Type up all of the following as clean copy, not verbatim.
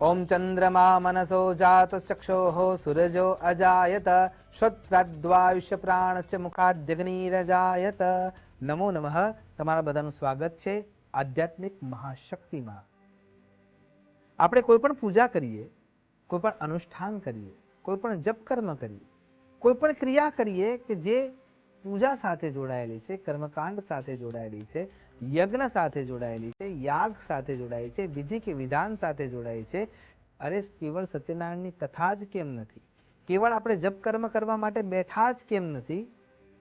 ओम चंद्रमा मनसो जातश्चक्षोः सूरजो अजायत श्रोत्राद्वायुष्य प्राणस्य मुखाद्यग्निरजायत। नमो नमः। તમારા બધાનું સ્વાગત છે આધ્યાત્મિક મહાશક્તિમાં। આપણે કોઈ પણ પૂજા કરીએ, કોઈ પણ અનુષ્ઠાન કરીએ, કોઈ પણ જપ કર્મ કરીએ, કોઈ પણ ક્રિયા કરીએ કે જે પૂજા સાથે જોડાયેલી છે, કર્મકાંડ સાથે જોડાયેલી છે, યજ્ઞ સાથે જોડાયેલી છે, યાગ સાથે જોડાયેલી છે, વિધિ કે વિધાન સાથે જોડાયેલી છે, અરે કેવળ સત્યનારાયણની કથા જ કેમ નથી, કેવળ આપણે જપ કર્મ કરવા માટે બેઠા જ કેમ નથી,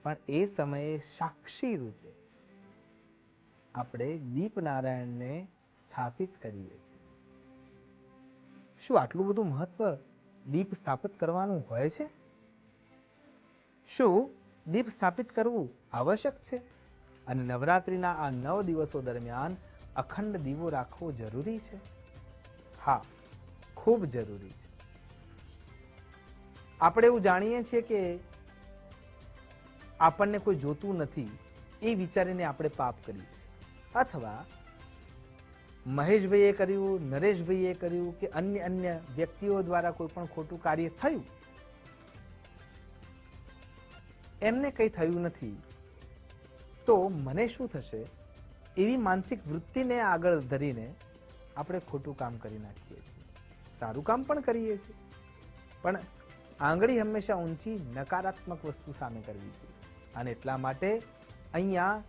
પણ એ સમયે સાક્ષી રૂપે આપણે દીપનારાયણને સ્થાપિત કરીએ છીએ। શું આટલું બધું મહત્વ દીપ સ્થાપિત કરવાનું હોય છે? શું દીપ સ્થાપિત કરવું આવશ્યક છે? અને નવરાત્રિના આ 9 દિવસો દરમિયાન અખંડ દીવો રાખવો જરૂરી છે? હા, ખૂબ જરૂરી છે। આપણે એવું જાણીએ છીએ કે આપણને કોઈ જોતું નથી એ વિચારીને આપણે પાપ કરીએ છીએ, અથવા મહેશભાઈએ કર્યું, નરેશભાઈએ કર્યું કે અન્ય વ્યક્તિઓ દ્વારા કોઈ પણ ખોટું કાર્ય થયું, એમને કંઈ થયું નથી તો મને શું થશે એવી માનસિક વૃત્તિને આગળ ધરીને આપણે ખોટું કામ કરી નાખીએ છીએ। સારું કામ પણ કરીએ છીએ, પણ આંગળી હંમેશા ઊંચી નકારાત્મક વસ્તુ સામે કરવી જોઈએ। અને એટલા માટે અહીંયા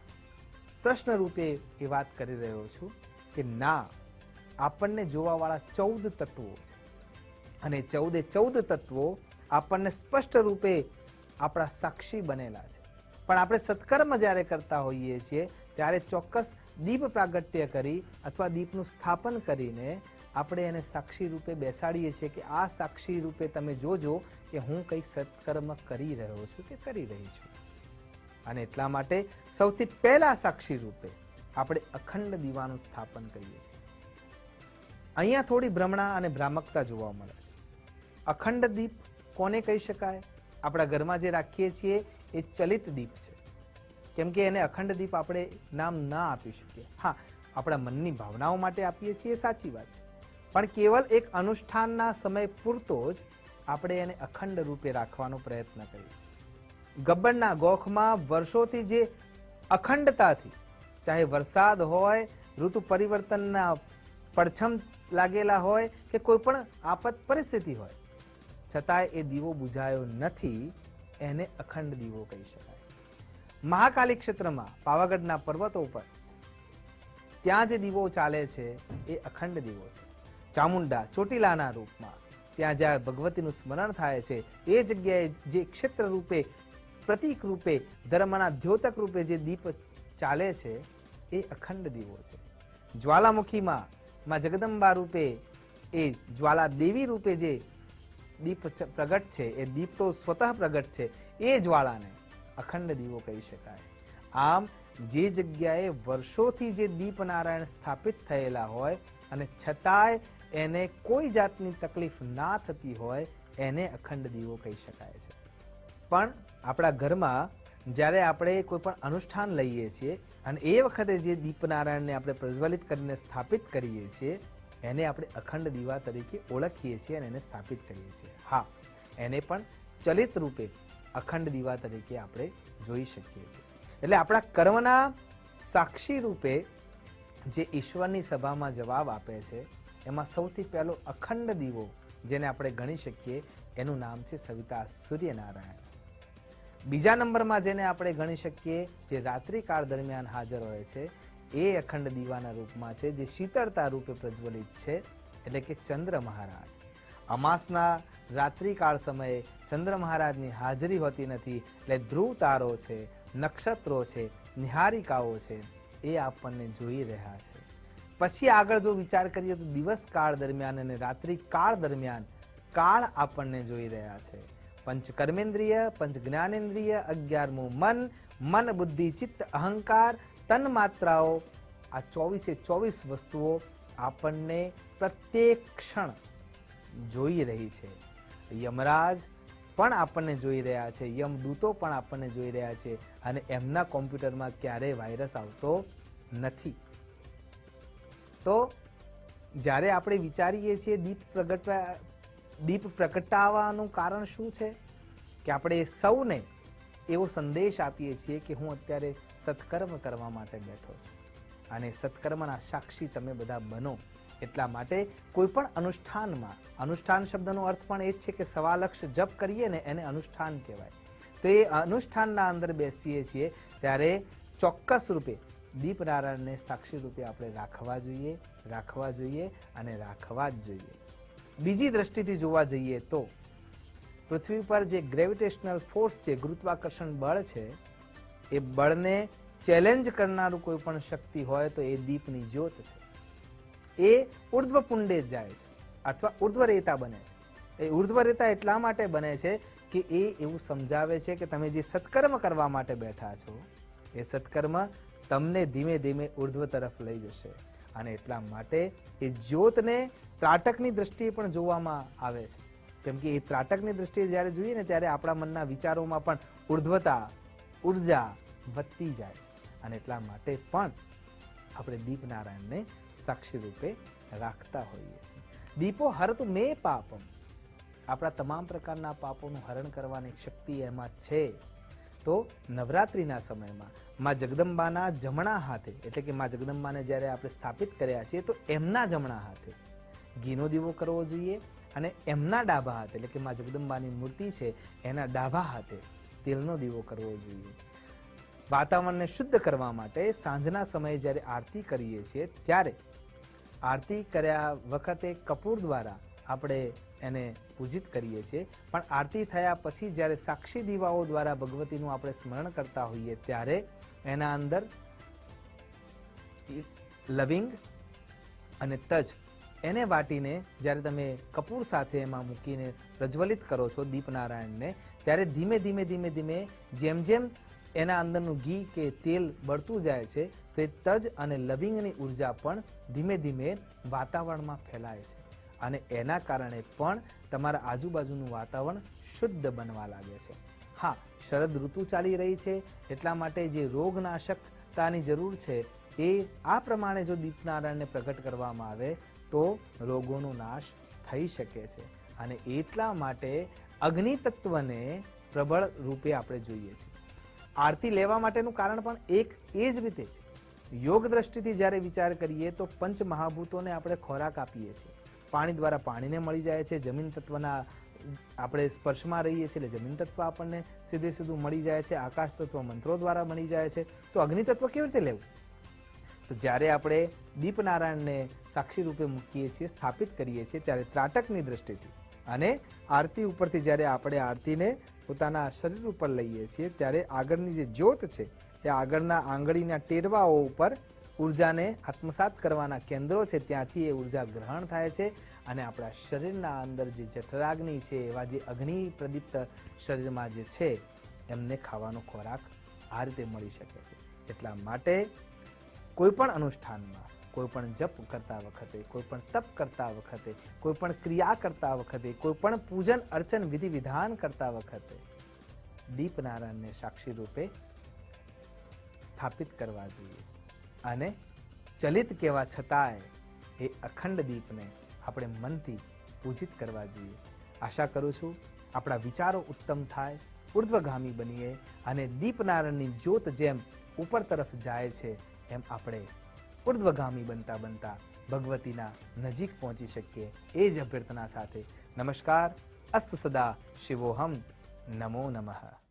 પ્રશ્ન રૂપે એ વાત કરી રહ્યો છું કે ના, આપણને જોવાવાળા 14 તત્વો છે અને 14 તત્વો આપણને સ્પષ્ટ રૂપે આપણા સાક્ષી બનેલા છે, પણ આપણે સત્કર્મ જ્યારે કરતા હોઈએ છીએ ત્યારે ચોક્કસ દીપ પ્રાગટ્ય કરી અથવા દીપનું સ્થાપન કરીને આપણે એને સાક્ષી રૂપે બેસાડીએ છીએ કે આ સાક્ષી રૂપે તમે જોજો કે હું કંઈક સત્કર્મ કરી રહ્યો છું કે કરી રહી છું। અને એટલા માટે સૌથી પહેલા સાક્ષી રૂપે આપણે અખંડ દીવાનું સ્થાપન કરીએ છીએ। અહીંયા થોડી ભ્રમણા અને ભ્રામકતા જોવા મળે છે। અખંડ દીપ કોને કહી શકાય? આપણા ઘરમાં જે રાખીએ છીએ એ ચલિત દીપ છે, કેમ કે એને અખંડ દીપ આપણે નામ ના આપી શકીએ। હા, આપણા મનની ભાવનાઓ માટે આપીએ છીએ, સાચી વાત છે, પણ કેવલ એક અનુષ્ઠાનના સમય પૂરતો જ આપણે એને અખંડ રૂપે રાખવાનો પ્રયત્ન કરીએ છીએ। ગબ્બરના ગોખમાં વર્ષોથી જે અખંડતાથી, ચાહે વરસાદ હોય, ઋતુ પરિવર્તનના પડછમ લાગેલા હોય કે કોઈ પણ આફત પરિસ્થિતિ હોય, છતાંય એ દીવો બુઝાયો નથી, એને અખંડ દીવો કહી શકાય। મહાકાલી ક્ષેત્રમાં પાવાગઢના પર્વતો ઉપર ત્યાં જે દીવો ચાલે છે એ અખંડ દીવો છે। ચામુંડા ચોટીલાના રૂપમાં ત્યાં જ્યાં ભગવતીનું સ્મરણ થાય છે એ જગ્યાએ જે ક્ષેત્ર રૂપે, પ્રતીક રૂપે, ધર્મના દ્યોતક રૂપે જે દીપ ચાલે છે એ અખંડ દીવો છે। જ્વાલામુખીમાં માં જગદંબા રૂપે, એ જ્વાલા દેવી રૂપે જે દીપ પ્રગટ છે, એ દીપ તો સ્વતઃ પ્રગટ છે, એ જ્વાળાને અખંડ દીવો કહી શકાય। આમ જે જગ્યાએ વર્ષોથી જે દીપનારાયણ સ્થાપિત થયેલા હોય અને છતાંય એને કોઈ જાતની તકલીફ ના થતી હોય, એને અખંડ દીવો કહી શકાય છે। પણ આપણા ઘરમાં જ્યારે આપણે કોઈ પણ અનુષ્ઠાન લઈએ છીએ અને એ વખતે જે દીપનારાયણને આપણે પ્રજ્વલિત કરીને સ્થાપિત કરીએ છીએ એને આપણે અખંડ દીવા તરીકે ઓળખીએ છીએ અને એને સ્થાપિત કરીએ છીએ। હા, એને પણ ચલિત રૂપે અખંડ દીવા તરીકે આપણે જોઈ શકીએ છીએ। એટલે આપણા કર્મના સાક્ષી રૂપે જે ઈશ્વરની સભામાં જવાબ આપે છે એમાં સૌથી પહેલો અખંડ દીવો જેને આપણે ગણી શકીએ એનું નામ છે સવિતા સૂર્યનારાયણ। બીજા નંબરમાં જેને આપણે ગણી શકીએ જે રાત્રિકાળ દરમિયાન હાજર હોય છે એ અખંડ દીવાના રૂપમાં છે, જે શીતળતા રૂપે પ્રજ્વલિત છે, એટલે કે ચંદ્ર મહારાજ। અમાસના રાત્રિકાળ સમયે ચંદ્ર મહારાજની હાજરી હોતી નથી, એટલે ધ્રુવ તારો છે, નક્ષત્રો છે, નિહારિકાઓ છે, એ આપણને જોઈ રહ્યા છે। પછી આગળ જો વિચાર કરીએ તો દિવસ કાળ દરમિયાન અને રાત્રિ કાળ દરમિયાન કાળ આપણને જોઈ રહ્યા છે। પંચ કર્મેન્દ્રિય, પંચ જ્ઞાનેન્દ્રિય, 11મું મન, મન બુદ્ધિ ચિત્ત અહંકાર, તન માત્રાઓ, આ 24 વસ્તુઓ આપણને પ્રત્યેક ક્ષણ જોઈ રહી છે। યમરાજ પણ આપણને જોઈ રહ્યા છે, યમદૂતો પણ આપણને જોઈ રહ્યા છે, અને એમના કોમ્પ્યુટરમાં ક્યારેય વાયરસ આવતો નથી। તો જ્યારે આપણે વિચારીએ છીએ દીપ પ્રગટાવવાનું કારણ શું છે કે આપણે સૌને એવો સંદેશ આપીએ છીએ કે હું અત્યારે સત્કર્મ કરવા માટે બેઠો છું અને સત્કર્મના સાક્ષી તમે બધા બનો. એટલા માટે કોઈ પણ અનુષ્ઠાનમાં, અનુષ્ઠાન શબ્દનો અર્થ પણ એ જ છે કે સવાલક્ષ જપ કરીએ ને એને અનુષ્ઠાન કહેવાય. તો એ અનુષ્ઠાનના અંદર બેસીએ છીએ ત્યારે ચોક્કસ રૂપે દીપનારાયણને સાક્ષી રૂપે આપણે રાખવા જોઈએ અને રાખવા જ જોઈએ. બીજી દ્રષ્ટિથી જોવા જઈએ તો પૃથ્વી પર જે ગ્રેવિટેશનલ ફોર્સ છે, ગુરુત્વાકર્ષણ બળ છે, એ બળને ચેલેન્જ કરનારું કોઈ પણ શક્તિ હોય તો એ દીપની જ્યોત છે. એ ઉર્ધ્વ પુંડે જાય છે અથવા ઉર્ધ્વરેતા બને છે. એ ઉર્ધ્વરેતા એટલા માટે બને છે કે એ એવું સમજાવે છે કે તમે જે સત્કર્મ કરવા માટે બેઠા છો એ સત્કર્મ તમને ધીમે ધીમે ઉર્ધ્વ તરફ લઈ જશે. અને એટલા માટે એ જ્યોતને ત્રાટકની દ્રષ્ટિએ પણ જોવામાં આવે છે. કેમ કે એ ત્રાટકની દ્રષ્ટિએ જ્યારે જોઈએ ને ત્યારે આપણા મનના વિચારોમાં પણ ઉર્ધ્વતા, ઉર્જા વધતી જાય છે. અને એટલા માટે પણ આપણે દીપનારાયણને સાક્ષી રૂપે રાખતા હોઈએ છીએ. દીપો હરતુ મે પાપમ, આપણા તમામ પ્રકારના પાપોનું હરણ કરવાની શક્તિ એમાં છે. તો નવરાત્રિના સમયમાં માં જગદંબાના જમણા હાથે, એટલે કે માં જગદંબાને જ્યારે આપણે સ્થાપિત કર્યા છીએ તો એમના જમણા હાથે ઘીનો દીવો કરવો જોઈએ અને એમના ડાબા હાથે, એટલે કે માં જગદંબાની મૂર્તિ છે એના ડાબા હાથે તેલનો દીવો કરવો જોઈએ. વાતાવરણને શુદ્ધ કરવા માટે સાંજના સમયે જ્યારે આરતી કરીએ છીએ ત્યારે આરતી કર્યા વખતે કપૂર દ્વારા આપણે એને પૂજિત કરીએ છીએ. પણ આરતી થયા પછી જ્યારે સાક્ષી દીવાઓ દ્વારા ભગવતીનું આપણે સ્મરણ કરતા હોઈએ ત્યારે એના અંદર લવિંગ અને તજ એને વાટીને જ્યારે તમે કપૂર સાથે એમાં મૂકીને પ્રજ્વલિત કરો છો દીપનારાયણને, ત્યારે ધીમે ધીમે ધીમે ધીમે જેમ જેમ એના અંદરનું ઘી કે તેલ બળતું જાય છે તો એ તજ અને લવિંગની ઉર્જા પણ ધીમે ધીમે વાતાવરણમાં ફેલાય છે અને એના કારણે પણ તમારા આજુબાજુનું વાતાવરણ શુદ્ધ બનવા લાગે છે. હા, શરદ ઋતુ ચાલી રહી છે એટલા માટે જે રોગનાશકતાની જરૂર છે એ આ પ્રમાણે જો દીપનારાયણને પ્રગટ કરવામાં આવે તો રોગોનો નાશ થઈ શકે છે. અને એટલા માટે અગ્નિ તત્વને પ્રબળ રૂપે આપણે જોઈએ છીએ. આરતી લેવા માટેનું કારણ પણ એક એ જ રીતે છે. યોગ દ્રષ્ટિથી જ્યારે વિચાર કરીએ તો પંચ મહાભૂતોને આપણે ખોરાક આપીએ છીએ. પાણી દ્વારા પાણીને મળી જાય છે, જમીન તત્વના આપણે સ્પર્શમાં રહીએ છીએ એટલે જમીન તત્વ આપણને સીધે સીધું મળી જાય છે, આકાશ તત્વ મંત્રો દ્વારા મળી જાય છે. તો અગ્નિ તત્વ કેવી રીતે લેવું? તો જ્યારે આપણે દીપનારાયણને સાક્ષી રૂપે મૂકીએ છીએ, સ્થાપિત કરીએ છીએ ત્યારે ત્રાટકની દ્રષ્ટિથી અને આરતી ઉપરથી જ્યારે આપણે આરતીને પોતાના શરીર ઉપર લઈએ છીએ ત્યારે આગળની જે જ્યોત છે એ આગળના આંગળીના ટેરવાઓ ઉપર ઉર્જાને આત્મસાત કરવાના કેન્દ્રો છે ત્યાંથી એ ઉર્જા ગ્રહણ થાય છે અને આપણા શરીરના અંદર જે જઠરાગ્નિ છે એવા જે અગ્નિ પ્રદીપ્ત શરીરમાં જે છે એમને ખાવાનો ખોરાક આ રીતે મળી શકે છે. એટલા માટે કોઈ પણ અનુષ્ઠાનમાં, કોઈ પણ જપ કરતા વખતે, કોઈ પણ તપ કરતા વખતે, કોઈ પણ ક્રિયા કરતા વખતે, કોઈ પણ પૂજન અર્ચન વિધિ વિધાન કરતા વખતે દીપનારાયણને સાક્ષી રૂપે સ્થાપિત કરવા જોઈએ અને ચલિત કહેવા છતાંય એ અખંડ દીપને આપણે મનથી પૂજિત કરવા જોઈએ. આશા કરું છું આપણા વિચારો ઉત્તમ થાય, ઉર્ધ્વગામી બનીએ અને દીપનારાયણની જ્યોત જેમ ઉપર તરફ જાય છે એમ આપણે ઉર્ધ્વગામી બનતા બનતા ભગવતીના નજીક પહોંચી શકીએ એ જ અભ્યર્થના સાથે નમસ્કાર. અસ્તુ સદા શિવોહમ. નમો નમઃ.